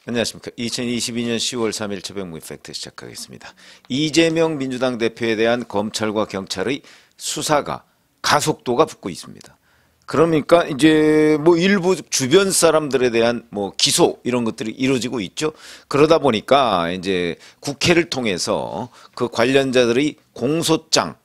안녕하십니까. 2022년 10월 3일 최병무 팩트 시작하겠습니다. 이재명 민주당 대표에 대한 검찰과 경찰의 수사가 가속도가 붙고 있습니다. 그러니까 이제 뭐 일부 주변 사람들에 대한 뭐 기소 이런 것들이 이루어지고 있죠. 그러다 보니까 이제 국회를 통해서 그 관련자들의 공소장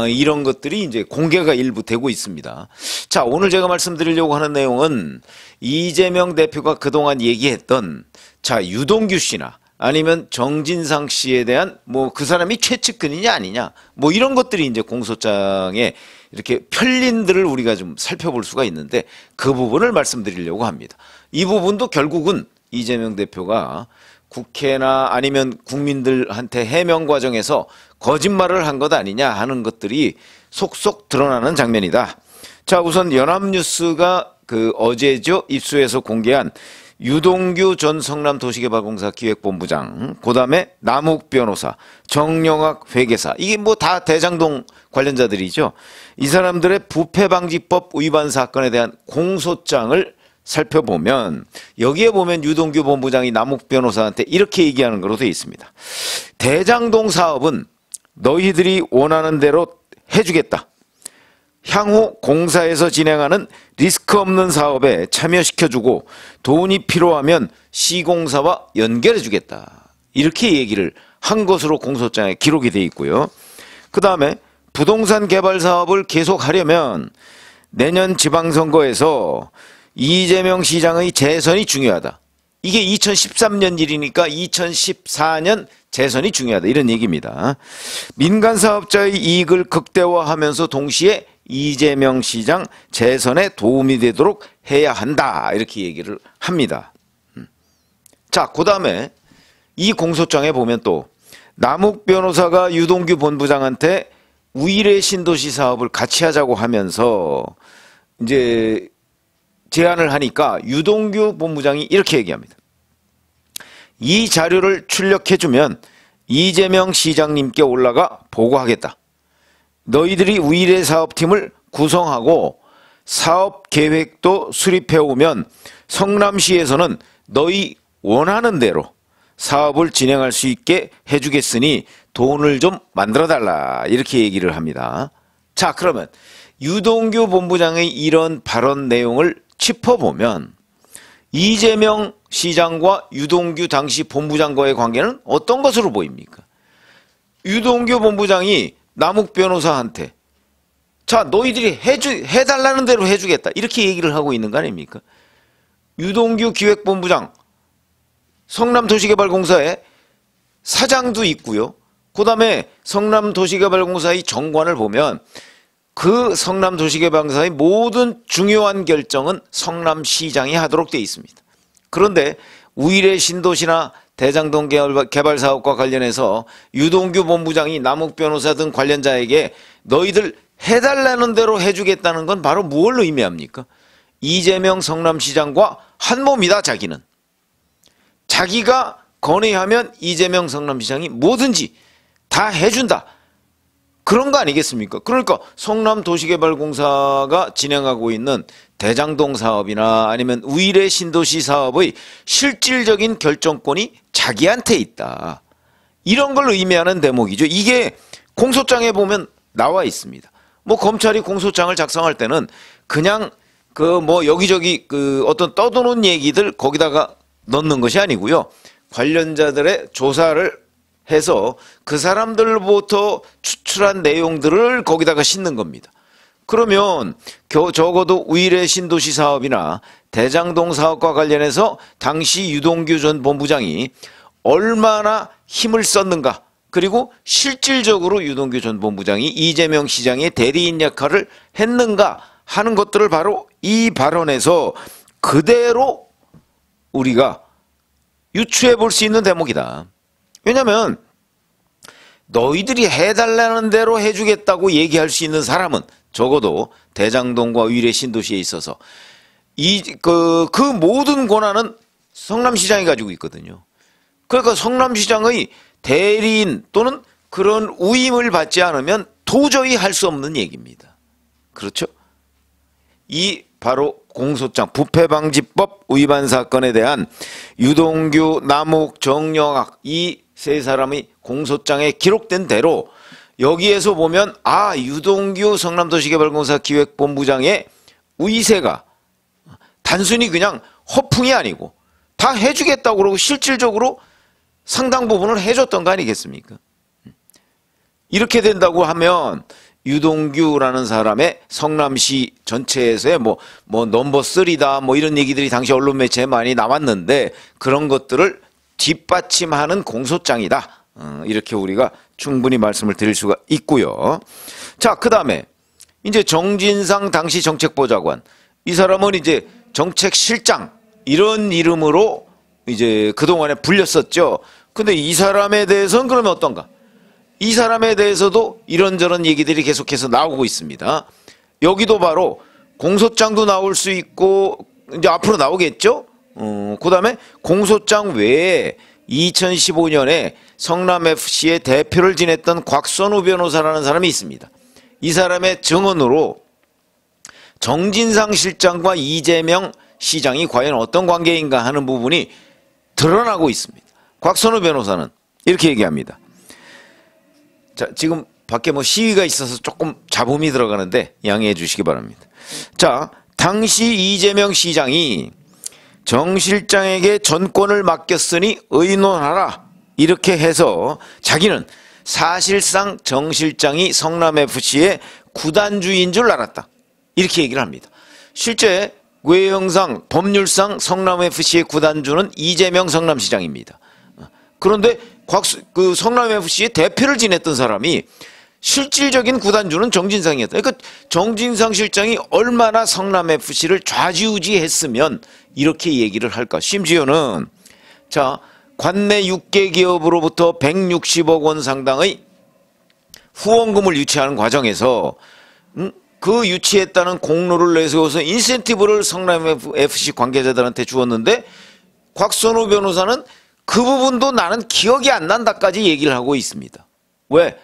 이런 것들이 이제 공개가 일부 되고 있습니다. 자, 오늘 제가 말씀드리려고 하는 내용은 이재명 대표가 그동안 얘기했던 자, 유동규 씨나 아니면 정진상 씨에 대한 뭐 그 사람이 최측근이냐 아니냐 뭐 이런 것들이 이제 공소장에 이렇게 편린들을 우리가 좀 살펴볼 수가 있는데 그 부분을 말씀드리려고 합니다. 이 부분도 결국은 이재명 대표가 국회나 아니면 국민들한테 해명 과정에서 거짓말을 한 것 아니냐 하는 것들이 속속 드러나는 장면이다. 자, 우선 연합뉴스가 그 어제죠 입수해서 공개한 유동규 전 성남도시개발공사 기획본부장, 그 다음에 남욱 변호사, 정영학 회계사, 이게 뭐 다 대장동 관련자들이죠. 이 사람들의 부패방지법 위반 사건에 대한 공소장을 살펴보면 여기에 보면 유동규 본부장이 남욱 변호사한테 이렇게 얘기하는 걸로 되어 있습니다. 대장동 사업은 너희들이 원하는 대로 해주겠다. 향후 공사에서 진행하는 리스크 없는 사업에 참여시켜주고 돈이 필요하면 시공사와 연결해주겠다. 이렇게 얘기를 한 것으로 공소장에 기록이 되어 있고요. 그 다음에 부동산 개발 사업을 계속하려면 내년 지방선거에서 이재명 시장의 재선이 중요하다. 이게 2013년 일이니까 2014년 재선이 중요하다. 이런 얘기입니다. 민간 사업자의 이익을 극대화하면서 동시에 이재명 시장 재선에 도움이 되도록 해야 한다. 이렇게 얘기를 합니다. 자, 그 다음에 이 공소장에 보면 또 남욱 변호사가 유동규 본부장한테 우일의 신도시 사업을 같이 하자고 하면서 이제 제안을 하니까 유동규 본부장이 이렇게 얘기합니다. 이 자료를 출력해주면 이재명 시장님께 올라가 보고하겠다. 너희들이 우일의 사업팀을 구성하고 사업 계획도 수립해오면 성남시에서는 너희 원하는 대로 사업을 진행할 수 있게 해주겠으니 돈을 좀 만들어달라. 이렇게 얘기를 합니다. 자, 그러면 유동규 본부장의 이런 발언 내용을 짚어보면 이재명 시장과 유동규 당시 본부장과의 관계는 어떤 것으로 보입니까? 유동규 본부장이 남욱 변호사한테 자, 너희들이 해달라는 대로 해주겠다. 이렇게 얘기를 하고 있는 거 아닙니까? 유동규 기획본부장, 성남도시개발공사의 사장도 있고요. 그 다음에 성남도시개발공사의 정관을 보면 그 성남도시개발공사의 모든 중요한 결정은 성남시장이 하도록 되어 있습니다. 그런데 우일의 신도시나 대장동 개발 사업과 관련해서 유동규 본부장이 남욱 변호사 등 관련자에게 너희들 해달라는 대로 해주겠다는 건 바로 무엇을 의미합니까? 이재명 성남시장과 한 몸이다. 자기는. 자기가 건의하면 이재명 성남시장이 뭐든지 다 해준다. 그런 거 아니겠습니까? 그러니까 성남도시개발공사가 진행하고 있는 대장동 사업이나 아니면 우일의 신도시 사업의 실질적인 결정권이 자기한테 있다. 이런 걸 의미하는 대목이죠. 이게 공소장에 보면 나와 있습니다. 뭐 검찰이 공소장을 작성할 때는 그냥 그 뭐 여기저기 그 어떤 떠도는 얘기들 거기다가 넣는 것이 아니고요. 관련자들의 조사를 해서 그 사람들로부터 추출한 내용들을 거기다가 싣는 겁니다. 그러면 적어도 우일의 신도시 사업이나 대장동 사업과 관련해서 당시 유동규 전 본부장이 얼마나 힘을 썼는가, 그리고 실질적으로 유동규 전 본부장이 이재명 시장의 대리인 역할을 했는가 하는 것들을 바로 이 발언에서 그대로 우리가 유추해 볼 수 있는 대목이다. 왜냐하면 너희들이 해달라는 대로 해주겠다고 얘기할 수 있는 사람은 적어도 대장동과 우일의 신도시에 있어서 그 모든 권한은 성남시장이 가지고 있거든요. 그러니까 성남시장의 대리인 또는 그런 위임을 받지 않으면 도저히 할 수 없는 얘기입니다. 그렇죠? 이 바로 공소장 부패방지법 위반 사건에 대한 유동규, 남욱, 정영학 이 세 사람이 공소장에 기록된 대로 여기에서 보면 유동규 성남도시개발공사 기획본부장의 의세가 단순히 그냥 허풍이 아니고 다 해주겠다고 그러고 실질적으로 상당 부분을 해줬던 거 아니겠습니까? 이렇게 된다고 하면 유동규라는 사람의 성남시 전체에서의 뭐 넘버 3다 뭐 이런 얘기들이 당시 언론 매체에 많이 나왔는데 그런 것들을 뒷받침하는 공소장이다. 이렇게 우리가 충분히 말씀을 드릴 수가 있고요. 자, 그 다음에 이제 정진상 당시 정책보좌관 이 사람은 이제 정책실장 이런 이름으로 이제 그동안에 불렸었죠. 근데 이 사람에 대해서는 그러면 어떤가? 이 사람에 대해서도 이런저런 얘기들이 계속해서 나오고 있습니다. 여기도 바로 공소장도 나올 수 있고 이제 앞으로 나오겠죠. 그 다음에 공소장 외에 2015년에 성남FC의 대표를 지냈던 곽선우 변호사라는 사람이 있습니다. 이 사람의 증언으로 정진상 실장과 이재명 시장이 과연 어떤 관계인가 하는 부분이 드러나고 있습니다. 곽선우 변호사는 이렇게 얘기합니다. 자, 지금 밖에 뭐 시위가 있어서 조금 잡음이 들어가는데 양해해 주시기 바랍니다. 자, 당시 이재명 시장이 정 실장에게 전권을 맡겼으니 의논하라 이렇게 해서 자기는 사실상 정 실장이 성남FC의 구단주인 줄 알았다 이렇게 얘기를 합니다. 실제 외형상 법률상 성남FC의 구단주는 이재명 성남시장입니다. 그런데 그 성남FC의 대표를 지냈던 사람이 실질적인 구단주는 정진상이었다. 그러니까 정진상 실장이 얼마나 성남FC를 좌지우지했으면 이렇게 얘기를 할까. 심지어는 자, 관내 6개 기업으로부터 160억 원 상당의 후원금을 유치하는 과정에서 그 유치했다는 공로를 내세워서 인센티브를 성남FC 관계자들한테 주었는데 곽선우 변호사는 그 부분도 나는 기억이 안 난다까지 얘기를 하고 있습니다. 왜?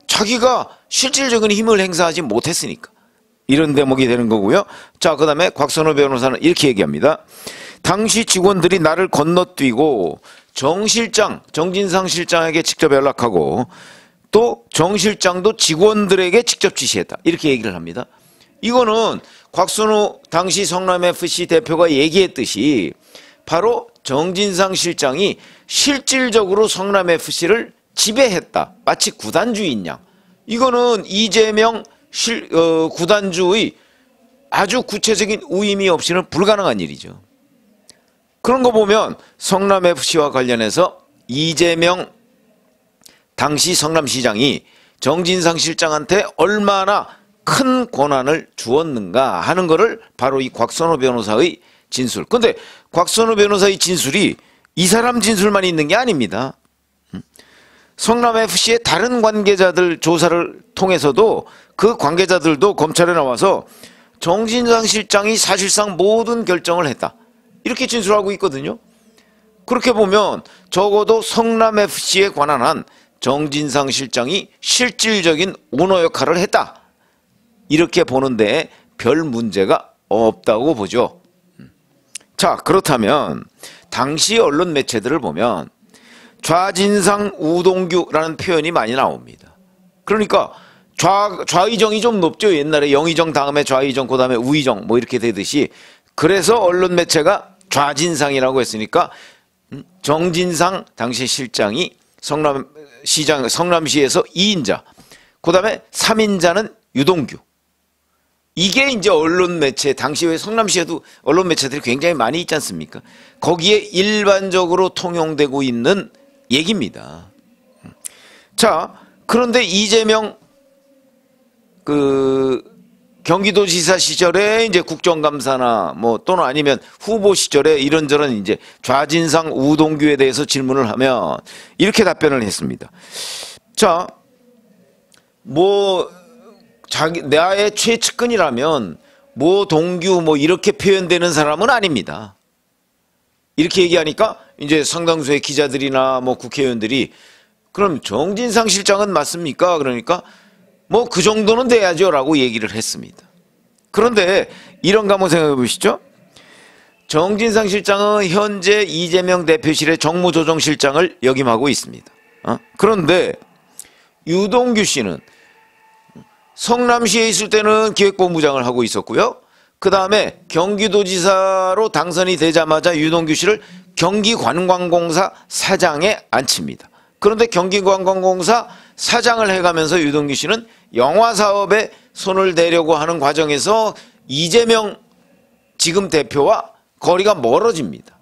자기가 실질적인 힘을 행사하지 못했으니까. 이런 대목이 되는 거고요. 자, 그 다음에 곽선우 변호사는 이렇게 얘기합니다. 당시 직원들이 나를 건너뛰고 정 실장, 정진상 실장에게 직접 연락하고 또 정 실장도 직원들에게 직접 지시했다. 이렇게 얘기를 합니다. 이거는 곽선우 당시 성남FC 대표가 얘기했듯이 바로 정진상 실장이 실질적으로 성남FC를 지배했다. 마치 구단주인 양. 이거는 이재명 구단주의 아주 구체적인 우임이 없이는 불가능한 일이죠. 그런 거 보면 성남FC와 관련해서 이재명 당시 성남시장이 정진상 실장한테 얼마나 큰 권한을 주었는가 하는 거를 바로 이 곽선우 변호사의 진술. 근데 곽선우 변호사의 진술이 이 사람 진술만 있는 게 아닙니다. 성남FC의 다른 관계자들 조사를 통해서도 그 관계자들도 검찰에 나와서 정진상 실장이 사실상 모든 결정을 했다. 이렇게 진술하고 있거든요. 그렇게 보면 적어도 성남FC에 관한 한 정진상 실장이 실질적인 오너 역할을 했다. 이렇게 보는데 별 문제가 없다고 보죠. 자, 그렇다면 당시 언론 매체들을 보면 좌진상 우동규라는 표현이 많이 나옵니다. 그러니까 좌의정이 좀 높죠. 옛날에 영의정 다음에 좌의정 그 다음에 우의정 뭐 이렇게 되듯이. 그래서 언론 매체가 좌진상이라고 했으니까 정진상 당시 실장이 성남시에서 2인자 그 다음에 3인자는 유동규. 이게 이제 언론 매체, 당시 왜 성남시에도 언론 매체들이 굉장히 많이 있지 않습니까? 거기에 일반적으로 통용되고 있는 얘기입니다. 자, 그런데 이재명 경기도지사 시절에 이제 국정감사나 뭐 또는 아니면 후보 시절에 이런저런 이제 좌진상 우동규에 대해서 질문을 하면 이렇게 답변을 했습니다. 자, 나의 최측근이라면 동규 이렇게 표현되는 사람은 아닙니다. 이렇게 얘기하니까 이제 상당수의 기자들이나 국회의원들이 그럼 정진상 실장은 맞습니까? 그러니까 그 정도는 돼야죠 라고 얘기를 했습니다. 그런데 이런가 한번 생각해 보시죠. 정진상 실장은 현재 이재명 대표실의 정무조정실장을 역임하고 있습니다. 그런데 유동규 씨는 성남시에 있을 때는 기획본부장을 하고 있었고요. 그 다음에 경기도지사로 당선이 되자마자 유동규 씨를 경기관광공사 사장에 앉힙니다. 그런데 경기관광공사 사장을 해가면서 유동규 씨는 영화 사업에 손을 대려고 하는 과정에서 이재명 지금 대표와 거리가 멀어집니다.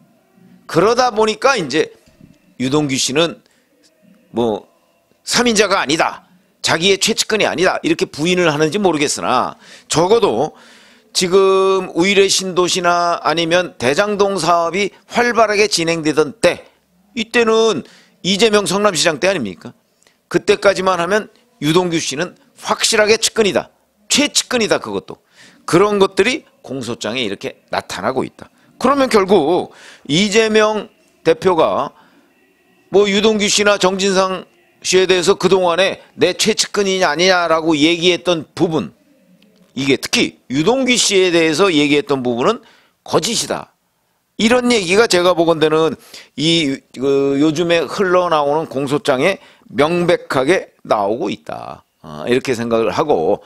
그러다 보니까 이제 유동규 씨는 뭐 3인자가 아니다, 자기의 최측근이 아니다 이렇게 부인을 하는지 모르겠으나 적어도 지금 우일의 신도시나 아니면 대장동 사업이 활발하게 진행되던 때, 이때는 이재명 성남시장 때 아닙니까? 그때까지만 하면 유동규 씨는 확실하게 측근이다, 최측근이다. 그것도 그런 것들이 공소장에 이렇게 나타나고 있다. 그러면 결국 이재명 대표가 뭐 유동규 씨나 정진상 씨에 대해서 그동안에 내 최측근이냐 아니냐라고 얘기했던 부분, 이게 특히 유동규 씨에 대해서 얘기했던 부분은 거짓이다, 이런 얘기가 제가 보건대는 요즘에 흘러나오는 공소장에 명백하게 나오고 있다, 이렇게 생각을 하고,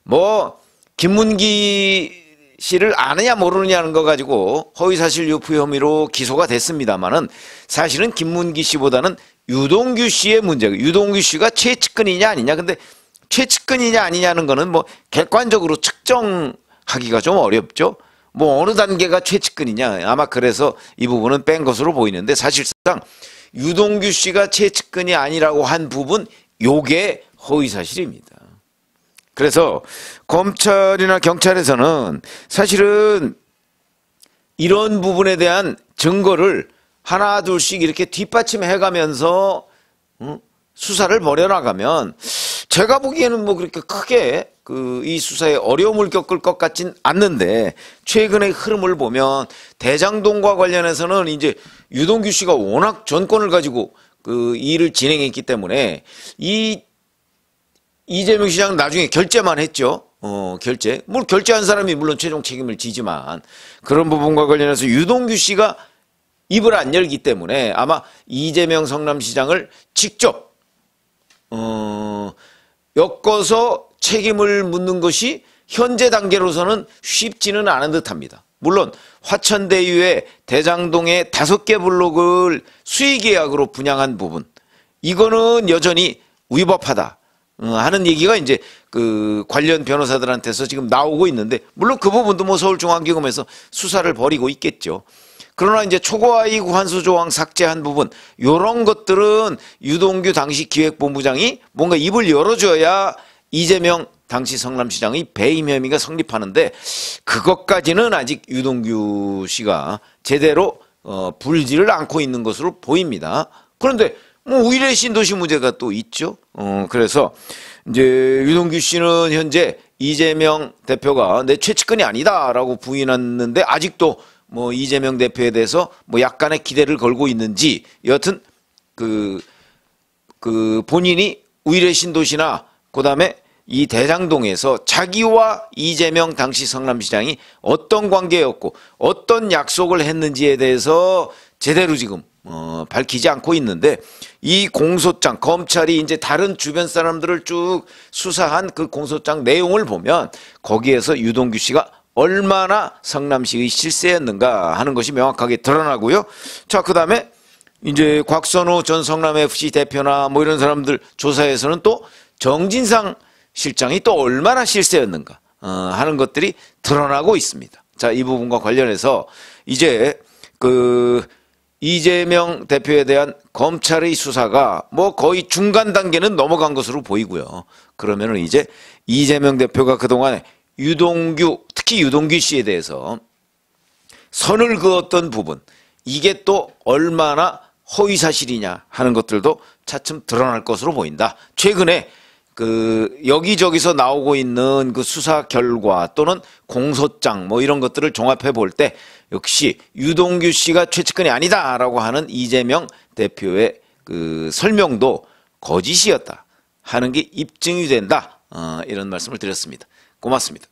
뭐 김문기 씨를 아느냐 모르느냐는 거 가지고 허위사실 유포 혐의로 기소가 됐습니다만은 사실은 김문기 씨보다는 유동규 씨의 문제고, 유동규 씨가 최측근이냐 아니냐. 근데 최측근이냐 아니냐는 거는 뭐 객관적으로 측정하기가 좀 어렵죠. 뭐 어느 단계가 최측근이냐, 아마 그래서 이 부분은 뺀 것으로 보이는데, 사실상 유동규 씨가 최측근이 아니라고 한 부분, 요게 허위사실입니다. 그래서 검찰이나 경찰에서는 사실은 이런 부분에 대한 증거를 하나 둘씩 이렇게 뒷받침해 가면서 수사를 벌여나가면 제가 보기에는 뭐 그렇게 크게 이 수사에 어려움을 겪을 것 같진 않는데, 최근의 흐름을 보면 대장동과 관련해서는 이제 유동규 씨가 워낙 전권을 가지고 그 일을 진행했기 때문에 이재명 시장은 나중에 결재만 했죠. 결재. 뭘 결재한 사람이 물론 최종 책임을 지지만, 그런 부분과 관련해서 유동규 씨가 입을 안 열기 때문에 아마 이재명 성남시장을 직접 엮어서 책임을 묻는 것이 현재 단계로서는 쉽지는 않은 듯합니다. 물론 화천대 이후에 대장동의 5개 블록을 수의계약으로 분양한 부분, 이거는 여전히 위법하다 하는 얘기가 이제 그 관련 변호사들한테서 지금 나오고 있는데, 물론 그 부분도 뭐 서울중앙지검에서 수사를 벌이고 있겠죠. 그러나 이제 초과이익 환수 조항 삭제한 부분, 요런 것들은 유동규 당시 기획본부장이 뭔가 입을 열어줘야 이재명 당시 성남시장의 배임 혐의가 성립하는데, 그것까지는 아직 유동규 씨가 제대로 불지를 않고 있는 것으로 보입니다. 그런데 뭐 우일의 신도시 문제가 또 있죠. 그래서 이제 유동규 씨는 현재 이재명 대표가 내 최측근이 아니다라고 부인했는데, 아직도 뭐 이재명 대표에 대해서 뭐 약간의 기대를 걸고 있는지, 여하튼 그 본인이 우일의 신도시나 그다음에 이 대장동에서 자기와 이재명 당시 성남시장이 어떤 관계였고 어떤 약속을 했는지에 대해서 제대로 지금 밝히지 않고 있는데, 이 공소장, 검찰이 이제 다른 주변 사람들을 쭉 수사한 그 공소장 내용을 보면 거기에서 유동규 씨가 얼마나 성남시의 실세였는가 하는 것이 명확하게 드러나고요. 자, 그 다음에 이제 곽선우 전 성남FC 대표나 뭐 이런 사람들 조사에서는 또 정진상 실장이 또 얼마나 실세였는가 하는 것들이 드러나고 있습니다. 자, 이 부분과 관련해서 이제 그 이재명 대표에 대한 검찰의 수사가 뭐 거의 중간 단계는 넘어간 것으로 보이고요. 그러면은 이제 이재명 대표가 그동안에 유동규, 특히 유동규 씨에 대해서 선을 그었던 부분, 이게 또 얼마나 허위사실이냐 하는 것들도 차츰 드러날 것으로 보인다. 최근에 그 여기저기서 나오고 있는 그 수사 결과 또는 공소장 뭐 이런 것들을 종합해 볼 때 역시 유동규 씨가 최측근이 아니다라고 하는 이재명 대표의 그 설명도 거짓이었다 하는 게 입증이 된다. 이런 말씀을 드렸습니다. 고맙습니다.